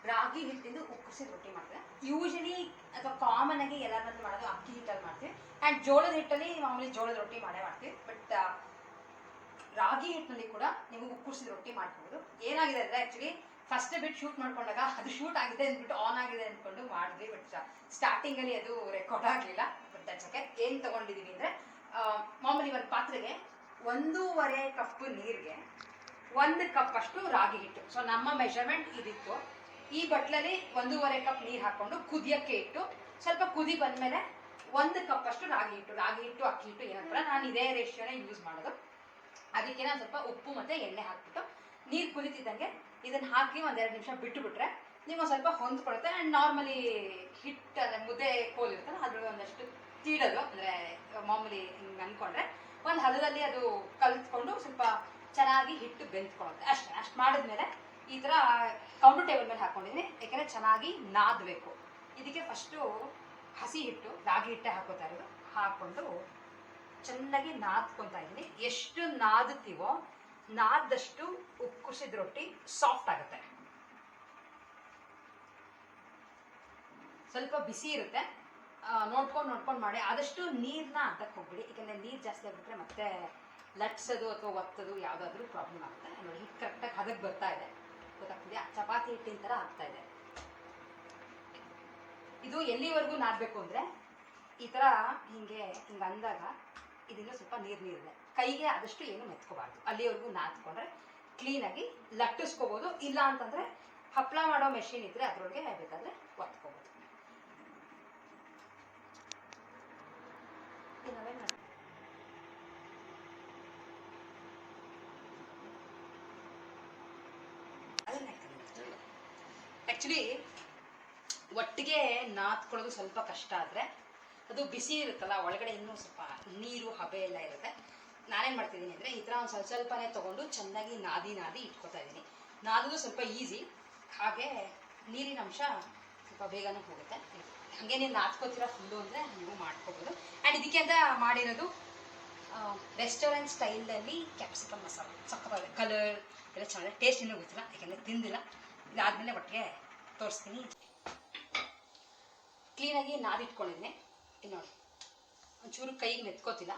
ರಾಗಿ ಹಿಟ್ಟಿಂದು ಉಕ್ಕರಿಸಿದ ರೊಟ್ಟಿ ಮಾಡ್ತೇವೆ. ಯೂಶಲಿ ಅಥವಾ ಕಾಮನ್ ಆಗಿ ಎಲ್ಲ ಬಂದು ಮಾಡೋದು ಅಕ್ಕಿ ಹಿಟ್ಟಲ್ಲಿ ಮಾಡ್ತೀವಿ. ಆ್ಯಂಡ್ ಜೋಳದ ಹಿಟ್ಟಲ್ಲಿ ಮಾಮೂಲಿ ಜೋಳದ ರೊಟ್ಟಿ ಮಾಡೇ ಮಾಡ್ತೀವಿ. ಬಟ್ ರಾಗಿ ಹಿಟ್ಟಿನಲ್ಲಿ ಕೂಡ ನೀವು ಉಕ್ಕರಿಸಿದ ರೊಟ್ಟಿ ಮಾಡ್ಬೋದು. ಏನಾಗಿದೆ ಅಂದರೆ ಆ್ಯಕ್ಚುಲಿ ಫಸ್ಟ್ ಬಿಟ್ಟು ಶೂಟ್ ಮಾಡ್ಕೊಂಡಾಗ ಅದು ಶೂಟ್ ಆಗಿದೆ ಅಂದ್ಬಿಟ್ಟು ಆನ್ ಆಗಿದೆ ಅಂದ್ಕೊಂಡು ಮಾಡಿದ್ವಿ. ಬಟ್ ಸ್ಟಾರ್ಟಿಂಗಲ್ಲಿ ಅದು ರೆಕಾರ್ಡ್ ಆಗಲಿಲ್ಲ. But that's okay. ಏನು ತೊಗೊಂಡಿದ್ದೀವಿ ಅಂದರೆ ಮಾಮೂಲಿ ಒಂದು ಪಾತ್ರೆಗೆ 1.5 ಕಪ್ ನೀರಿಗೆ 1 ಕಪ್ ಅಷ್ಟು ರಾಗಿ ಹಿಟ್ಟು. ಸೊ ನಮ್ಮ ಮೆಷರ್ಮೆಂಟ್ ಇದಿತ್ತು. ಈ ಬಟ್ಲಲ್ಲಿ 1.5 ಕಪ್ ನೀರು ಹಾಕ್ಕೊಂಡು ಕುದಿಯೋಕ್ಕೆ ಇಟ್ಟು ಸ್ವಲ್ಪ ಕುದಿ ಬಂದಮೇಲೆ 1 ಕಪ್ ಅಷ್ಟು ರಾಗಿ ಹಿಟ್ಟು ಅಕ್ಕಿ ಹಿಟ್ಟು ಏನಂತಾರೆ, ನಾನು ಇದೇ ರೇಷಿಯೋನೇ ಯೂಸ್ ಮಾಡೋದು. ಅದಕ್ಕೆ ನಾನು ಸ್ವಲ್ಪ ಉಪ್ಪು ಮತ್ತು ಎಣ್ಣೆ ಹಾಕ್ಬಿಟ್ಟು ನೀರು ಕುದಿತಿದ್ದಂಗೆ ಇದನ್ನು ಹಾಕಿ 1-2 ನಿಮಿಷ ಬಿಟ್ಟುಬಿಟ್ರೆ ನೀವು ಒಂದು ಸ್ವಲ್ಪ ಹೊಂದ್ಕೊಳುತ್ತೆ. ಆ್ಯಂಡ್ ನಾರ್ಮಲಿ ಹಿಟ್ಟು ಅಂದರೆ ಮುದ್ದೆ ಕೋಲ್ ಇರ್ತಲ್ಲ ಅದ್ರಲ್ಲಿ ಒಂದಷ್ಟು ತೀಡೋದು, ಅಂದರೆ ಮಾಮೂಲಿ ಹಿಂಗೆ ಅಂದ್ಕೊಂಡ್ರೆ ಒಂದು ಹದದಲ್ಲಿ ಅದು ಕಲಿತ್ಕೊಂಡು ಸ್ವಲ್ಪ ಚೆನ್ನಾಗಿ ಹಿಟ್ಟು ಬೆಂದ್ಕೊಳ್ಳುತ್ತೆ. ಅಷ್ಟು ಮಾಡಿದ್ಮೇಲೆ ಈ ಥರ ಕೌಂಟರ್ ಟೇಬಲ್ ಮೇಲೆ ಹಾಕ್ಕೊಂಡಿದ್ದೀನಿ. ಯಾಕೆಂದರೆ ಚೆನ್ನಾಗಿ ನಾದಬೇಕು. ಇದಕ್ಕೆ ಫಸ್ಟು ಹಸಿ ಹಿಟ್ಟು ರಾಗಿ ಹಿಟ್ಟೆ ಹಾಕೋತಾ ಇರೋದು ಹಾಕ್ಕೊಂಡು ಚೆನ್ನಾಗಿ ನಾದ್ಕೊತಾ ಇದ್ದೀನಿ. ಎಷ್ಟು ನಾದುತ್ತೀವೋ ನಾದಷ್ಟು ಉಕ್ಕರಿಸಿದ ರೊಟ್ಟಿ ಸಾಫ್ಟ್ ಆಗುತ್ತೆ. ಸ್ವಲ್ಪ ಬಿಸಿ ಇರುತ್ತೆ, ನೋಡ್ಕೊಂಡು ಮಾಡಿ. ಆದಷ್ಟು ನೀರನ್ನ ಹಾಕಕ್ಕೆ ಹೋಗ್ಬಿಡಿ, ಯಾಕಂದರೆ ನೀರು ಜಾಸ್ತಿ ಆಗಿಬಿಟ್ರೆ ಮತ್ತೆ ಲಟ್ಸೋದು ಅಥವಾ ಒತ್ತೋದು ಯಾವುದಾದ್ರೂ ಪ್ರಾಬ್ಲಮ್ ಆಗುತ್ತೆ. ನೋಡಿ ಹಿಟ್ಟು ಕರೆಕ್ಟಾಗಿ ಹದಕ್ಕೆ ಬರ್ತಾ ಇದೆ, ಗೊತ್ತಾಗ್ತಿದೆ. ಚಪಾತಿ ಹಿಟ್ಟಿನ ಥರ ಆಗ್ತಾ ಇದೆ. ಇದು ಎಲ್ಲಿವರೆಗೂ ನಾದಬೇಕು ಅಂದರೆ ಈ ಥರ ಹಿಂಗೆ ಅಂದಾಗ ಇದನ್ನು ಸ್ವಲ್ಪ ನೀರಿದೆ, ಕೈಗೆ ಆದಷ್ಟು ಏನು ಮೆತ್ಕೋಬಾರ್ದು. ಅಲ್ಲಿವರೆಗೂ ನಾದ್ಕೊಂಡ್ರೆ ಕ್ಲೀನಾಗಿ ಲಟ್ಟಿಸ್ಕೋಬೋದು. ಇಲ್ಲ ಅಂತಂದರೆ ಹಪ್ಪಳ ಮಾಡೋ ಮೆಷಿನ್ ಇದ್ದರೆ ಅದರೊಳಗೆ ಬೇಕಾದರೆ ಒತ್ಕೋಬೋದು. ಆ್ಯಕ್ಚುಲಿ ಒಟ್ಟಿಗೆ ನಾದ್ಕೊಳ್ಳೋದು ಸ್ವಲ್ಪ ಕಷ್ಟ ಆದರೆ ಅದು ಬಿಸಿ ಇರುತ್ತಲ್ಲ, ಒಳಗಡೆ ಇನ್ನೂ ಸ್ವಲ್ಪ ನೀರು ಹಬೆ ಎಲ್ಲ ಇರುತ್ತೆ. ನಾನೇನು ಮಾಡ್ತಿದ್ದೀನಿ ಅಂದರೆ ಈ ಥರ ಒಂದು ಸ್ವಲ್ಪನೇ ತೊಗೊಂಡು ಚೆನ್ನಾಗಿ ನಾದಿ ಇಟ್ಕೊತಾ ಇದ್ದೀನಿ. ನಾದೋದು ಸ್ವಲ್ಪ ಈಸಿ, ಹಾಗೆ ನೀರಿನ ಅಂಶ ಸ್ವಲ್ಪ ಬೇಗನೂ ಹೋಗುತ್ತೆ. ಹಾಗೆ ನೀವು ನಾದ್ಕೋತೀರ ಫುಲ್ಲು ಅಂದರೆ ನೀವು ಮಾಡ್ಕೋಬೋದು. ಆ್ಯಂಡ್ ಇದಕ್ಕೆ ಅಂತ ಮಾಡಿರೋದು ರೆಸ್ಟೋರೆಂಟ್ ಸ್ಟೈಲಲ್ಲಿ ಕ್ಯಾಪ್ಸಿಕಮ್ ಮಸಾಲ. ಸಕ್ಕತ್ತಾಗಿದೆ, ಕಲರ್ ಎಲ್ಲ ಚೆನ್ನಾಗಿದೆ. ಟೇಸ್ಟ್ ಇನ್ನೂ ಗೊತ್ತಿಲ್ಲ, ಯಾಕೆಂದರೆ ತಿಂದಿಲ್ಲ. ಇದಾದಮೇಲೆ ಒಟ್ಟಿಗೆ ತೋರಿಸ್ತೀನಿ. ಕ್ಲೀನಾಗಿ ನಾದಿಟ್ಕೊಂಡಿದ್ದೀನಿ. ಇಲ್ಲಿ ನೋಡಿ, ಒಂಚೂರು ಕೈಗೆ ಮೆತ್ಕೋತಿಲ್ಲ,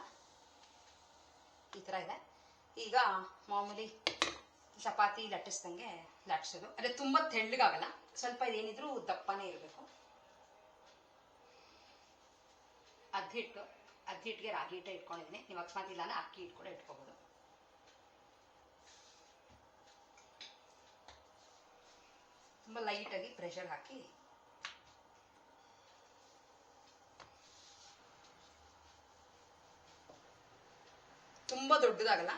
ಈ ಥರ ಇದೆ. ಈಗ ಮಾಮೂಲಿ ಚಪಾತಿ ಲಟ್ಟಿಸ್ದಂಗೆ ಲಟ್ಟಿಸೋದು. ಅಂದರೆ ತುಂಬ ತೆಳ್ಳಗಾಗಲ್ಲ, ಸ್ವಲ್ಪ ಇದೇನಿದ್ರು ದಪ್ಪನೇ ಇರಬೇಕು. ಹಿಟ್ಟಿಗೆ ರಾಗಿ ಹಿಟ್ಟೆ ಇಟ್ಕೊಂಡಿದ್ದೀನಿ. ನೀವು ಅಕಸ್ಮಾತ್ ಇಲ್ಲ ಅಂದರೆ ಅಕ್ಕಿ ಹಿಟ್ಟು ಕೂಡ ಇಟ್ಕೋಬೋದು. ತುಂಬ ಲೈಟಾಗಿ ಪ್ರೆಷರ್ ಹಾಕಿ ತುಂಬ ದೊಡ್ಡದಾಗಲ್ಲ,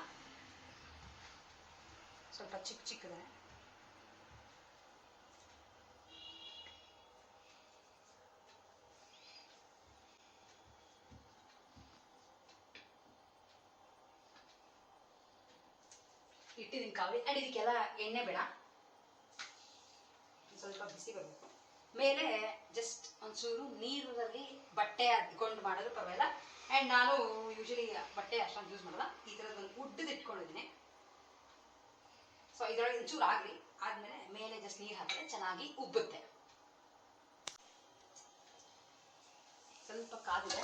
ಸ್ವಲ್ಪ ಚಿಕ್ಕದೇ. ಇಟ್ಟಿದ್ದೀನಿ ಕಾವಿ. ಆ್ಯಂಡ್ ಇದಕ್ಕೆಲ್ಲ ಎಣ್ಣೆ ಬೇಡ, ಸ್ವಲ್ಪ ಬಿಸಿ ಬರಬೇಕು. ಮೇಲೆ ಜಸ್ಟ್ ಒಂಚೂರು ನೀರಲ್ಲಿ ಬಟ್ಟೆ ಅದ್ಕೊಂಡು ಮಾಡಿದ್ರು ಪರವಾಗಿಲ್ಲ. ಆ್ಯಂಡ್ ನಾನು ಯೂಶಲಿ ಬಟ್ಟೆ ಅಷ್ಟೊಂದು ಯೂಸ್ ಮಾಡಲ್ಲ. ಈ ಥರದ್ದೊಂದು ಉಡ್ಡದು ಇಟ್ಕೊಂಡಿದ್ದೀನಿ. ಸೊ ಇದರೊಳಗೆ ಒಂಚೂರು ಆಗಲಿ, ಆದಮೇಲೆ ಮೇಲೆ ಜಸ್ಟ್ ನೀರು ಹಾಕಿದ್ರೆ ಚೆನ್ನಾಗಿ ಉಬ್ಬುತ್ತೆ. ಸ್ವಲ್ಪ ಕಾದಿದೆ,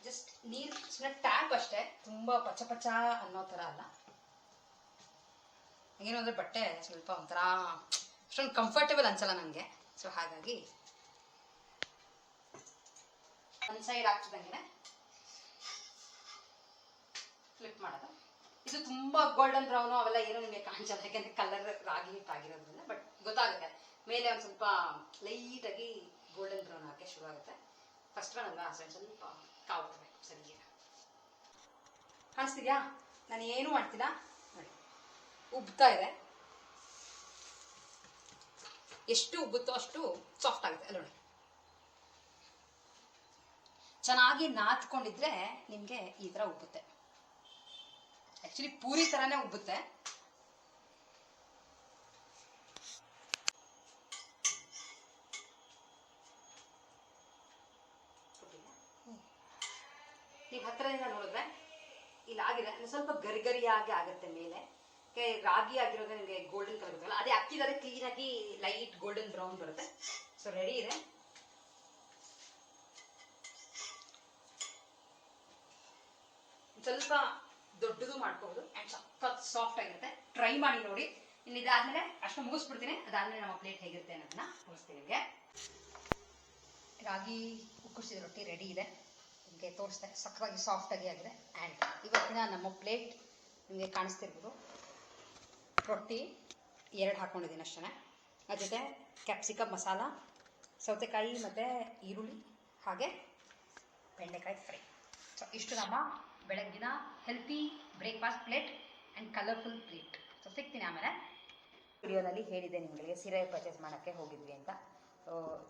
ಜಸ್ಟ್ ನೀರು ಸುಮ್ಮನೆ ಟ್ಯಾಪ್ ಅಷ್ಟೇ, ತುಂಬ ಪಚ ಅನ್ನೋ ಥರ ಅಲ್ಲ. ಏನು ಅಂದರೆ ಬಟ್ಟೆ ಸ್ವಲ್ಪ ಒಂಥರ ಅಷ್ಟೊಂದು ಕಂಫರ್ಟೇಬಲ್ ಅನ್ಸಲ್ಲ ನನಗೆ. ಸೊ ಹಾಗಾಗಿ ಒಂದು ಸೈಡ್ ಆಗ್ತಿದ್ದಂಗೆ ಫ್ಲಿಪ್ ಮಾಡೋದು. ಇದು ತುಂಬ ಗೋಲ್ಡನ್ ಬ್ರೌನು ಅವೆಲ್ಲ ಏನೋ ನಿಮಗೆ ಕಾಣಿಸಲ್ಲ, ಯಾಕೆಂದರೆ ಕಲರ್ ರಾಗಿ ಹಿಟ್ಟಾಗಿರೋದ್ರಿಂದ. ಬಟ್ ಗೊತ್ತಾಗುತ್ತೆ, ಮೇಲೆ ಒಂದು ಸ್ವಲ್ಪ ಲೈಟಾಗಿ ಗೋಲ್ಡನ್ ಬ್ರೌನ್ ಹಾಕಿ ಶುರು ಆಗುತ್ತೆ. ಫಸ್ಟ್ ಒನ್ ಅಲ್ವಾ, ಸ್ವಲ್ಪ ಕಾವುತ್ತಬೇಕು ಸರಿಗೆ. ಕಾಣಿಸ್ತಿದ್ಯಾ? ನಾನು ಏನೂ ಮಾಡ್ತಿಲ್ಲ ನೋಡಿ, ಉಬ್ತಾ ಇದೆ. ಎಷ್ಟು ಉಬ್ಬುತ್ತೋ ಅಷ್ಟು ಸಾಫ್ಟ್ ಆಗುತ್ತೆ ಅಲ್ಲ ನೋಡಿ. ಚೆನ್ನಾಗಿ ನಾದ್ಕೊಂಡಿದ್ರೆ ನಿಮಗೆ ಈ ಥರ ಉಬ್ಬುತ್ತೆ. ಆ್ಯಕ್ಚುಲಿ ಪೂರಿ ಥರನೇ ಉಬ್ಬುತ್ತೆ. ನೀವು ಹತ್ತಿರದಿಂದ ನೋಡಿದ್ರೆ ಇಲ್ಲಾಗಿದೆ, ಸ್ವಲ್ಪ ಗರಿಗರಿಯಾಗಿ ಆಗುತ್ತೆ ಮೇಲೆ. ರಾಗಿ ಆಗಿರೋದು ನಿಮಗೆ ಗೋಲ್ಡನ್ ಕಲರ್ ಬರುತ್ತಲ್ಲ, ಅದೇ ಅಕ್ಕಿದಾರೆ ಕ್ಲೀನಾಗಿ ಲೈಟ್ ಗೋಲ್ಡನ್ ಬ್ರೌನ್ ಬರುತ್ತೆ. ಸೊ ರೆಡಿ ಇದೆ. ಸ್ವಲ್ಪ ದೊಡ್ಡದು ಮಾಡ್ಕೋಬಹುದು ಆ್ಯಂಡ್ ಸಖತ್ ಸಾಫ್ಟ್ ಆಗಿರುತ್ತೆ. ಟ್ರೈ ಮಾಡಿ ನೋಡಿ. ಇನ್ನು ಇದಾದ್ಮೇಲೆ ಅಷ್ಟು ಮುಗಿಸ್ಬಿಡ್ತೀನಿ. ಅದಾದ್ಮೇಲೆ ನಮ್ಮ ಪ್ಲೇಟ್ ಹೇಗಿರುತ್ತೆ ಅನ್ನೋದನ್ನ ತೋರಿಸ್ತೀನಿ ನಿಮಗೆ. ರಾಗಿ ಕುಕ್ಕರ್ಸಿದ ರೊಟ್ಟಿ ರೆಡಿ ಇದೆ. ನಿಮಗೆ ತೋರಿಸ್ದೆ, ಸಕ್ಕತ್ತಾಗಿ ಸಾಫ್ಟಾಗಿ ಆಗಿದೆ. ಆ್ಯಂಡ್ ಇವತ್ತಿನ ನಮ್ಮ ಪ್ಲೇಟ್ ನಿಮಗೆ ಕಾಣಿಸ್ತಿರ್ಬೋದು. ರೊಟ್ಟಿ 2 ಹಾಕ್ಕೊಂಡಿದ್ದೀನಿ ಅಷ್ಟೇ. ಅದ್ರ ಜೊತೆ ಕ್ಯಾಪ್ಸಿಕಮ್ ಮಸಾಲ, ಸೌತೆಕಾಯಿ ಮತ್ತು ಈರುಳ್ಳಿ, ಹಾಗೆ ಬೆಂಡೆಕಾಯಿ ಫ್ರೈ. ಸೊ ಇಷ್ಟು ನಮ್ಮ ಬೆಳಗ್ಗಿನ healthy breakfast plate and colourful plate. So ಸಿಗ್ತೀನಿ ಆಮೇಲೆ. ವಿಡಿಯೋನಲ್ಲಿ ಹೇಳಿದ್ದೆ ನಿಮಗೆ ಸೀರೆ ಪರ್ಚೇಸ್ ಮಾಡೋಕ್ಕೆ ಹೋಗಿದ್ವಿ ಅಂತ.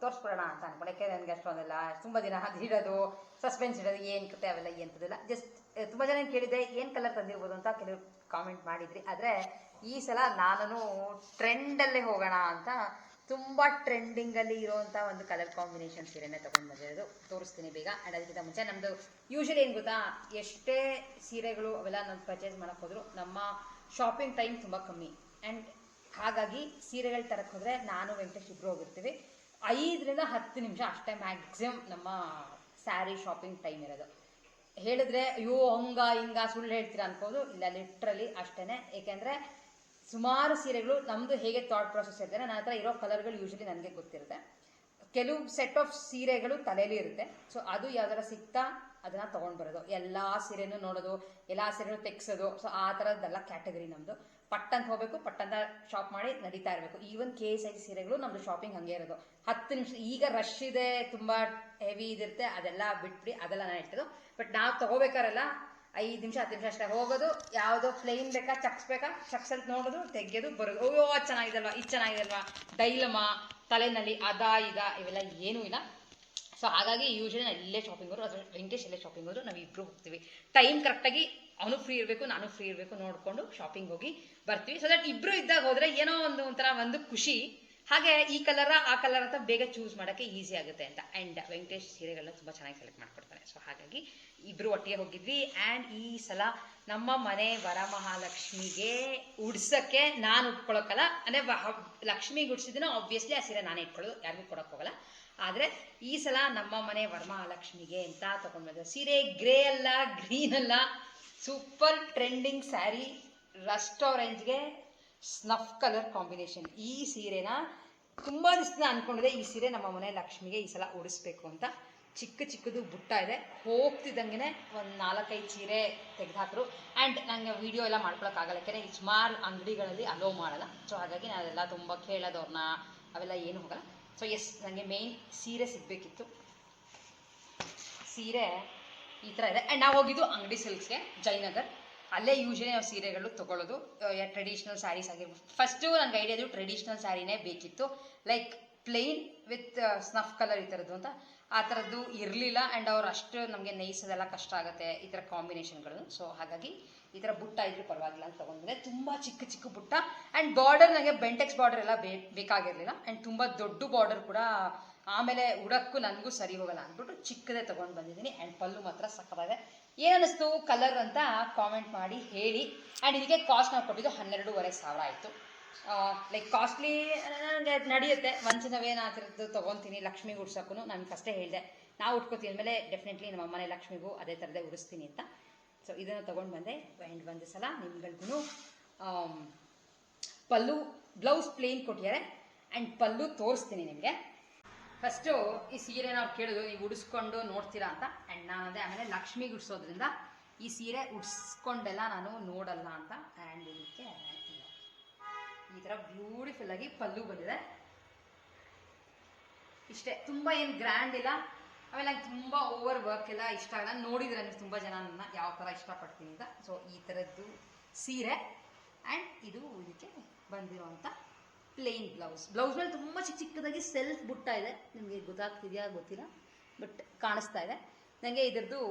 ತೋರಿಸ್ಬಿಡೋಣ ಅಂತ ಅನ್ಕೊಂಡೆ. ಯಾಕೆಂದರೆ ನನಗೆ ಅಷ್ಟೊಂದೆಲ್ಲ ತುಂಬ ದಿನ ಇಡೋದು, ಸಸ್ಪೆನ್ಸ್ ಇಡೋದು, ಏನು ಕತೆ ಅವೆಲ್ಲ ಎಂಥದಿಲ್ಲ. ಜಸ್ಟ್ ತುಂಬ ಜನ ಕೇಳಿದೆ ಏನು ಕಲರ್ ತಂದಿರ್ಬೋದು ಅಂತ ಕೆಲವರು ಕಾಮೆಂಟ್ ಮಾಡಿದ್ರಿ. ಆದರೆ ಈ ಸಲ ನಾನು ಟ್ರೆಂಡಲ್ಲೇ ಹೋಗೋಣ ಅಂತ ತುಂಬ ಟ್ರೆಂಡಿಂಗಲ್ಲಿ ಇರೋವಂಥ ಒಂದು ಕಲರ್ ಕಾಂಬಿನೇಷನ್ ಸೀರೆನೇ ತೊಗೊಂಡು ಬಂದಿರೋದು. ತೋರಿಸ್ತೀನಿ ಬೇಗ. ಆ್ಯಂಡ್ ಅದಕ್ಕಿಂತ ಮುಂಚೆ ನಮ್ಮದು ಯೂಶ್ವಲಿ ಏನು ಗೊತ್ತಾ, ಎಷ್ಟೇ ಸೀರೆಗಳು ಅವೆಲ್ಲ ನಾನು ಪರ್ಚೇಸ್ ಮಾಡೋಕ್ಕೆ ಹೋದರೂ ನಮ್ಮ ಶಾಪಿಂಗ್ ಟೈಮ್ ತುಂಬ ಕಮ್ಮಿ. ಆ್ಯಂಡ್ ಹಾಗಾಗಿ ಸೀರೆಗಳು ತರಕ್ಕೆ ಹೋದರೆ ನಾನು ವೆಂಕಟೇಶ್ ಇಬ್ಬರು ಹೋಗಿರ್ತೀವಿ. 5 ರಿಂದ 10 ನಿಮಿಷ ಅಷ್ಟೇ ಮ್ಯಾಕ್ಸಿಮಮ್ ನಮ್ಮ ಸ್ಯಾರಿ ಶಾಪಿಂಗ್ ಟೈಮ್ ಇರೋದು. ಹೇಳಿದ್ರೆ ಅಯ್ಯೋ ಹಿಂಗ ಸುಳ್ಳು ಹೇಳ್ತೀರಾ ಅನ್ಕೋದು. ಇಲ್ಲ, ಲಿಟ್ರಲಿ ಅಷ್ಟೇ. ಏಕೆಂದರೆ ಸುಮಾರು ಸೀರೆಗಳು ನಮ್ಮದು ಹೇಗೆ ಥಾಟ್ ಪ್ರಾಸೆಸ್ ಇರುತ್ತೆ, ನನ್ನ ಹತ್ರ ಇರೋ ಕಲರ್ಗಳು ಯೂಶ್ವಲಿ ನನಗೆ ಗೊತ್ತಿರುತ್ತೆ. ಕೆಲವು ಸೆಟ್ ಆಫ್ ಸೀರೆಗಳು ತಲೆಯಲ್ಲಿ ಇರುತ್ತೆ. ಸೊ ಅದು ಯಾವ್ದಾರ ಸಿಗ್ತಾ ಅದನ್ನು ತೊಗೊಂಡು ಬರೋದು, ಎಲ್ಲ ಸೀರೆನೂ ನೋಡೋದು, ಎಲ್ಲ ಸೀರೆನೂ ತೆಗ್ಸೋದು. ಸೊ ಆ ಥರದ್ದೆಲ್ಲ ಕ್ಯಾಟಗರಿ ನಮ್ಮದು. ಪಟ್ಟಂತ ಹೋಗಬೇಕು, ಪಟ್ಟಂತ ಶಾಪ್ ಮಾಡಿ ನಡೀತಾ ಇರಬೇಕು. ಈವನ್ KSI ಸೀರೆಗಳು ನಮ್ಮದು ಶಾಪಿಂಗ್ ಹಂಗೆ ಇರೋದು. 10 ನಿಮಿಷ. ಈಗ ರಶ್ ಇದೆ, ತುಂಬ ಹೆವಿ ಇದಿರುತ್ತೆ, ಅದೆಲ್ಲ ಬಿಟ್ಬಿಡಿ, ಅದೆಲ್ಲ ನಾನು ಹೇಳ್ತಿದ್ದು. ಬಟ್ ನಾವು ತೊಗೋಬೇಕಾರೆಲ್ಲ 5 ನಿಮಿಷ 10 ನಿಮಿಷ ಅಷ್ಟೇ ಹೋಗೋದು. ಯಾವುದೋ ಪ್ಲೈನ್ ಬೇಕಾ, ಚಕ್ಸಲ್ಲಿ ನೋಡೋದು, ತೆಗೆಯೋದು, ಬರೋದು. ಅಯ್ಯೋ ಅದು ಚೆನ್ನಾಗಿದಲ್ವಾ, ಇದು ಚೆನ್ನಾಗಿದಲ್ವಾ, ಡೈಲಮ ತಲೆನಲ್ಲಿ ಇವೆಲ್ಲ ಏನೂ ಇಲ್ಲ. ಸೊ ಹಾಗಾಗಿ ಯೂಶ್ವಲಿ ನಾನು ಇಲ್ಲೇ ಶಾಪಿಂಗ್ ಹೋದ್ರು, ಅಥವಾ ವೆಂಕಟೇಶ್ ಇಲ್ಲೇ ಶಾಪಿಂಗ್ ಹೋದ್ರು, ನಾವು ಇಬ್ಬರು ಹೋಗ್ತೀವಿ. ಟೈಮ್ ಕರೆಕ್ಟಾಗಿ ಅವನು ಫ್ರೀ ಇರಬೇಕು, ನಾನು ಫ್ರೀ ಇರಬೇಕು, ನೋಡಿಕೊಂಡು ಶಾಪಿಂಗ್ ಹೋಗಿ ಬರ್ತೀವಿ. ಸೊ ದಟ್ ಇಬ್ಬರು ಇದ್ದಾಗ ಹೋದರೆ ಏನೋ ಒಂದು ಖುಷಿ. ಹಾಗೆ ಈ ಕಲರ ಆ ಕಲರ್ ಅಂತ ಬೇಗ ಚೂಸ್ ಮಾಡೋಕ್ಕೆ ಈಸಿ ಆಗುತ್ತೆ ಅಂತ. ಆ್ಯಂಡ್ ವೆಂಕಟೇಶ್ ಸೀರೆಗಳನ್ನ ತುಂಬ ಚೆನ್ನಾಗಿ ಸೆಲೆಕ್ಟ್ ಮಾಡ್ಕೊಡ್ತಾನೆ. ಸೊ ಹಾಗಾಗಿ ಇಬ್ಬರು ಒಟ್ಟಿಗೆ ಹೋಗಿದ್ವಿ. ಆ್ಯಂಡ್ ಈ ಸಲ ನಮ್ಮ ಮನೆ ವರಮಹಾಲಕ್ಷ್ಮಿಗೆ ಉಡ್ಸೋಕ್ಕೆ ನಾನು ಉಟ್ಕೊಳ್ಳೋಕ್ಕಲ್ಲ, ಅಂದರೆ ಲಕ್ಷ್ಮಿಗೆ ಉಡ್ಸಿದ್ದೀನೋ ಆಬ್ವಿಯಸ್ಲಿ ಆ ಸೀರೆ ನಾನೇ ಇಟ್ಕೊಳ್ಳೋದು, ಯಾರಿಗೂ ಕೊಡೋಕೆ ಹೋಗಲ್ಲ. ಆದರೆ ಈ ಸಲ ನಮ್ಮ ಮನೆ ವರಮಹಾಲಕ್ಷ್ಮಿಗೆ ಅಂತ ತೊಗೊಂಡ್ಬಂದ ಸೀರೆ ಗ್ರೇ ಅಲ್ಲ, ಗ್ರೀನ್ ಅಲ್ಲ, ಸೂಪರ್ ಟ್ರೆಂಡಿಂಗ್ ಸ್ಯಾರಿ, ರಸ್ಟ್ ಆರೆಂಜ್ಗೆ ಸ್ನಫ್ ಕಲರ್ ಕಾಂಬಿನೇಷನ್. ಈ ಸೀರೆನ ತುಂಬ ದಿವಸದಿಂದ ಅಂದ್ಕೊಂಡಿದೆ, ಈ ಸೀರೆ ನಮ್ಮ ಮನೆ ಲಕ್ಷ್ಮಿಗೆ ಈ ಸಲ ಉಡಿಸ್ಬೇಕು ಅಂತ. ಚಿಕ್ಕದು ಬುಟ್ಟ ಇದೆ. ಹೋಗ್ತಿದ್ದಂಗೆ ಒಂದು 4-5 ಸೀರೆ ತೆಗೆದುಹಾಕರು. ಆ್ಯಂಡ್ ನನಗೆ ವೀಡಿಯೋ ಎಲ್ಲ ಮಾಡ್ಕೊಳಕ್ಕಾಗಲ್ಲ, ಯಾಕೆಂದರೆ ಸುಮಾರು ಅಂಗಡಿಗಳಲ್ಲಿ ಅಲೋ ಮಾಡಲ್ಲ. ಸೊ ಹಾಗಾಗಿ ನಾನು ಅದೆಲ್ಲ ತುಂಬ ಕೇಳೋದವ್ರನ್ನ ಅವೆಲ್ಲ ಏನು ಹೋಗಲ್ಲ. ಸೊ ಎಸ್, ನನಗೆ ಮೇಯ್ನ್ ಸೀರೆ ಸಿಗಬೇಕಿತ್ತು. ಸೀರೆ ಈ ಥರ ಇದೆ. ಆ್ಯಂಡ್ ನಾವು ಹೋಗಿದ್ದು ಅಂಗಡಿ ಸಿಲ್ಕ್ಸ್ಗೆ, ಜಯನಗರ್. ಅಲ್ಲೇ ಯೂಶ್ವಲಿ ನಾವು ಸೀರೆಗಳು ತೊಗೊಳ್ಳೋದು, ಟ್ರೆಡಿಷ್ನಲ್ ಸ್ಯಾರೀಸ್ ಆಗಿರ್ಬೋದು. ಫಸ್ಟು ನನಗೆ ಐಡಿಯಾ ಇದ್ದು ಟ್ರೆಡಿಷ್ನಲ್ ಸ್ಯಾರಿನೇ ಬೇಕಿತ್ತು, like plane with snuff colour ಈ ಥರದ್ದು ಅಂತ. ಆ ಥರದ್ದು ಇರಲಿಲ್ಲ. ಆ್ಯಂಡ್ ಅವ್ರು ಅಷ್ಟು ನಮಗೆ ನೈಸೋದೆಲ್ಲ ಕಷ್ಟ ಆಗುತ್ತೆ ಈ ಥರ ಕಾಂಬಿನೇಷನ್ಗಳು. ಸೊ ಹಾಗಾಗಿ ಈ ಥರ ಬುಟ್ಟ ಇದ್ರೂ ಪರವಾಗಿಲ್ಲ ಅಂತ ತೊಗೊಂಡಿದ್ದೆ. ತುಂಬ ಚಿಕ್ಕ ಬುಟ್ಟ. ಆ್ಯಂಡ್ ಬಾರ್ಡರ್ ನನಗೆ ಬೆಂಟೆಕ್ಸ್ ಬಾರ್ಡರ್ ಎಲ್ಲ ಬೇಕಾಗಿರಲಿಲ್ಲ. ಆ್ಯಂಡ್ ತುಂಬ ದೊಡ್ಡ ಬಾರ್ಡರ್ ಕೂಡ ಆಮೇಲೆ ಉಡಕ್ಕೂ ನನಗೂ ಸರಿ ಹೋಗಲ್ಲ ಅಂದ್ಬಿಟ್ಟು ಚಿಕ್ಕದೇ ತೊಗೊಂಡು ಬಂದಿದ್ದೀನಿ. ಆ್ಯಂಡ್ ಪಲ್ಲು ಮಾತ್ರ ಸಕ್ಕತ್ತಾಗಿದೆ. ಏನಿಸ್ತು ಕಲರ್ ಅಂತ ಕಾಮೆಂಟ್ ಮಾಡಿ ಹೇಳಿ. ಆ್ಯಂಡ್ ಇದಕ್ಕೆ ಕಾಸ್ಟ್ ನಾವು ಕೊಟ್ಟಿದ್ದು 12,500 ಆಯಿತು. ಲೈಕ್ ಕಾಸ್ಟ್ಲಿ ನನಗೆ ನಡೆಯುತ್ತೆ. ಒಂದ್ಸಿನವೇನು ಆ ಥರದ್ದು ತೊಗೊತೀನಿ ಲಕ್ಷ್ಮಿಗೆ ಉಡ್ಸೋಕ್ಕೂ. ನಾನು ಫಸ್ಟೇ ಹೇಳಿದೆ, ನಾವು ಉಟ್ಕೋತೀವಿ ಅಂದಮೇಲೆ ಡೆಫಿನೆಟ್ಲಿ ನಮ್ಮ ಮನೆ ಲಕ್ಷ್ಮಿಗೂ ಅದೇ ಥರದೇ ಉಡಿಸ್ತೀನಿ ಅಂತ. ಸೊ ಇದನ್ನು ತೊಗೊಂಡು ಬಂದೆ. ಆ್ಯಂಡ್ ಒಂದು ಸಲ ನಿಮ್ಗಳಿಗೂ ಪಲ್ಲು ಬ್ಲೌಸ್ ಪ್ಲೇನ್ ಕೊಟ್ಟಿದ್ದಾರೆ. ಆ್ಯಂಡ್ ಪಲ್ಲು ತೋರಿಸ್ತೀನಿ ನಿಮಗೆ. ಫಸ್ಟು ಈ ಸೀರೆ ನಾವು ಕೇಳೋದು ನೀವು ಉಡಿಸ್ಕೊಂಡು ನೋಡ್ತೀರಾ ಅಂತ. ಆ್ಯಂಡ್ ನಾನು ಅದೇ ಆಮೇಲೆ ಲಕ್ಷ್ಮಿಗೆ ಉಡ್ಸೋದ್ರಿಂದ ಈ ಸೀರೆ ಉಡ್ಸ್ಕೊಂಡೆಲ್ಲ ನಾನು ನೋಡಲ್ಲ ಅಂತ. ಆ್ಯಂಡ್ ಇದಕ್ಕೆ ಈ ಥರ ಬ್ಯೂಟಿಫುಲ್ಲಾಗಿ ಪಲ್ಲು ಬಂದಿದೆ. ಇಷ್ಟೇ, ತುಂಬ ಏನು ಗ್ರ್ಯಾಂಡ್ ಇಲ್ಲ. ಆಮೇಲೆ ನಂಗೆ ತುಂಬ ಓವರ್ ವರ್ಕ್ ಎಲ್ಲ ಇಷ್ಟ ಆಗಲ್ಲ. ನೋಡಿದ್ರೆ ನನಗೆ ತುಂಬ ಜನ ನನ್ನ ಯಾವ ಥರ ಇಷ್ಟಪಡ್ತೀನಿ ಅಂತ. ಸೊ ಈ ಥರದ್ದು ಸೀರೆ. ಆ್ಯಂಡ್ ಇದು ಇದಕ್ಕೆ ಬಂದಿರೋವಂಥ ಪ್ಲೇನ್ ಬ್ಲೌಸ್ ಮೇಲೆ ತುಂಬ ಚಿಕ್ಕದಾಗಿ ಸೆಲ್ಫ್ ಬುಟ್ಟ ಇದೆ. ನಿಮಗೆ ಗೊತ್ತಾಗ್ತಿದೆಯಾ ಗೊತ್ತಿಲ್ಲ, ಬಟ್ ಕಾಣಿಸ್ತಾ ಇದೆ. ನನಗೆ ಇದರದ್ದು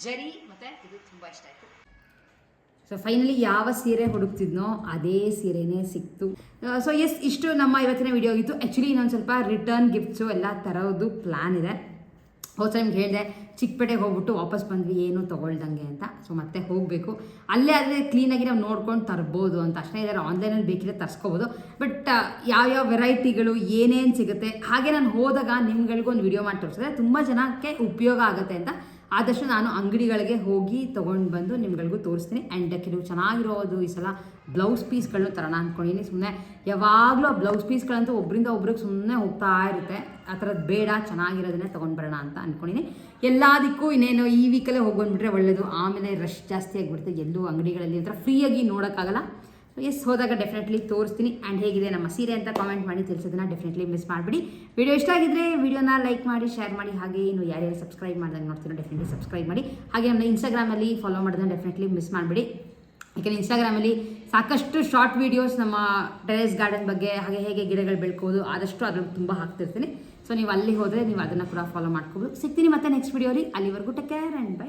ಜರಿ ಮತ್ತು ಇದು ತುಂಬ ಇಷ್ಟ ಆಯಿತು. ಸೊ ಫೈನಲಿ ಯಾವ ಸೀರೆ ಹುಡುಕ್ತಿದ್ನೋ ಅದೇ ಸೀರೆನೇ ಸಿಕ್ತು. ಸೊ ಎಸ್, ಇಷ್ಟು ನಮ್ಮ ಇವತ್ತಿನ ವಿಡಿಯೋ ಆಗಿತ್ತು. ಆ್ಯಕ್ಚುಲಿ ಇನ್ನೊಂದು ಸ್ವಲ್ಪ ರಿಟರ್ನ್ ಗಿಫ್ಟ್ಸು ಎಲ್ಲ ತರೋದು ಪ್ಲ್ಯಾನ್ ಇದೆ. ಹೋದ ನಿಮ್ಗೆ ಹೇಳಿದೆ ಚಿಕ್ಕಪೇಟೆಗೆ ಹೋಗ್ಬಿಟ್ಟು ವಾಪಸ್ ಬಂದ್ವಿ ಏನು ತೊಗೊಳ್ದಂಗೆ ಅಂತ. ಸೊ ಮತ್ತೆ ಹೋಗಬೇಕು, ಅಲ್ಲೇ ಆದರೆ ಕ್ಲೀನಾಗಿ ನಾವು ನೋಡ್ಕೊಂಡು ತರ್ಬೋದು ಅಂತ ಅಷ್ಟೇ. ಇದ್ದಾರೆ ಆನ್ಲೈನಲ್ಲಿ ಬೇಕಿದ್ರೆ ತರಿಸ್ಕೋಬೋದು. ಬಟ್ ಯಾವ್ಯಾವ ವೆರೈಟಿಗಳು ಏನೇನು ಸಿಗುತ್ತೆ ಹಾಗೆ ನಾನು ಹೋದಾಗ ನಿಮ್ಗಳಿಗೂ ಒಂದು ವಿಡಿಯೋ ಮಾಡಿ ತೋರಿಸಿದ್ರೆ ತುಂಬ ಜನಕ್ಕೆ ಉಪಯೋಗ ಆಗುತ್ತೆ ಅಂತ ಆದಷ್ಟು ನಾನು ಅಂಗಡಿಗಳಿಗೆ ಹೋಗಿ ತೊಗೊಂಡು ಬಂದು ನಿಮ್ಗಳಿಗೂ ತೋರಿಸ್ತೀನಿ. ಆ್ಯಂಡ್ ಕೆಲವು ಚೆನ್ನಾಗಿರೋದು ಈ ಸಲ ಬ್ಲೌಸ್ ಪೀಸ್ಗಳನ್ನೂ ತರೋಣ ಅಂದ್ಕೊಂಡಿನಿ. ಸುಮ್ಮನೆ ಯಾವಾಗಲೂ ಆ ಬ್ಲೌಸ್ ಪೀಸ್ಗಳಂತೂ ಒಬ್ಬರಿಂದ ಒಬ್ರಿಗೆ ಸುಮ್ಮನೆ ಹೋಗ್ತಾ ಇರುತ್ತೆ, ಆ ಥರದ್ದು ಬೇಡ, ಚೆನ್ನಾಗಿರೋದನ್ನೇ ತೊಗೊಂಡು ಬರೋಣ ಅಂತ ಅಂದ್ಕೊಂಡಿನಿ. ಎಲ್ಲದಕ್ಕೂ ಇನ್ನೇನು ಈ ವೀಕಲ್ಲೇ ಹೋಗಿ ಬಂದುಬಿಟ್ರೆ ಒಳ್ಳೆಯದು, ಆಮೇಲೆ ರಶ್ ಜಾಸ್ತಿ ಆಗಿಬಿಡುತ್ತೆ, ಎಲ್ಲೂ ಅಂಗಡಿಗಳಲ್ಲಿ ಒಂಥರ ಫ್ರೀಯಾಗಿ ನೋಡೋಕ್ಕಾಗಲ್ಲ. ಎಸ್, ಹೋದಾಗ ಡೆಫಿನೆಟ್ಲಿ ತೋರಿಸ್ತೀನಿ. ಆ್ಯಂಡ್ ಹೇಗಿದೆ ನಮ್ಮ ಸೀರೆ ಅಂತ ಕಾಮೆಂಟ್ ಮಾಡಿ ತಿಳಿಸೋದನ್ನ ಡೆಫಿನೆಟ್ಲಿ ಮಿಸ್ ಮಾಡಿಬಿಡಿ. ವಿಡಿಯೋ ಇಷ್ಟ ಆಗಿದ್ರೆ ವಿಡಿಯೋನ ಲೈಕ್ ಮಾಡಿ, ಶೇರ್ ಮಾಡಿ. ಹಾಗೆ ಇನ್ನು ಯಾರ್ಯಾರು ಸಬ್ಸ್ಕ್ರೈಬ್ ಮಾಡ್ದಂಗೆ ನೋಡ್ತೀರೋ ಡೆಫಿನೆಟ್ಲಿ ಸಬ್ಸ್ಕ್ರೈಬ್ ಮಾಡಿ. ಹಾಗೆ ನಮ್ಮ ಇನ್ಸ್ಟಾಗ್ರಾಮಲ್ಲಿ ಫಾಲೋ ಮಾಡೋದನ್ನ ಡೆಫಿನೆಟ್ಲಿ ಮಿಸ್ ಮಾಡಿಬಿಡಿ. ಯಾಕೆಂದರೆ ಇನ್ಸ್ಟಾಗ್ರಾಮಲ್ಲಿ ಸಾಕಷ್ಟು ಶಾರ್ಟ್ ವೀಡಿಯೋಸ್ ನಮ್ಮ ಟೆರೇಸ್ ಗಾರ್ಡನ್ ಬಗ್ಗೆ, ಹಾಗೆ ಹೇಗೆ ಗಿಡಗಳು ಬೆಳ್ಕೋದು ಆದಷ್ಟು ಅದ್ರಲ್ಲಿ ತುಂಬ ಹಾಕ್ತಿರ್ತೀನಿ. ಸೊ ನೀವು ಅಲ್ಲಿ ಹೋದರೆ ನೀವು ಅದನ್ನು ಕೂಡ ಫಾಲೋ ಮಾಡ್ಕೋಬೋದು. ಸಿಗ್ತೀನಿ ಮತ್ತೆ ನೆಕ್ಸ್ಟ್ ವೀಡಿಯೋಲಿ. ಅಲ್ಲಿವರೆಗೂ ಟೇಕ್ ಕೇರ್ ಆ್ಯಂಡ್ ಬೈ.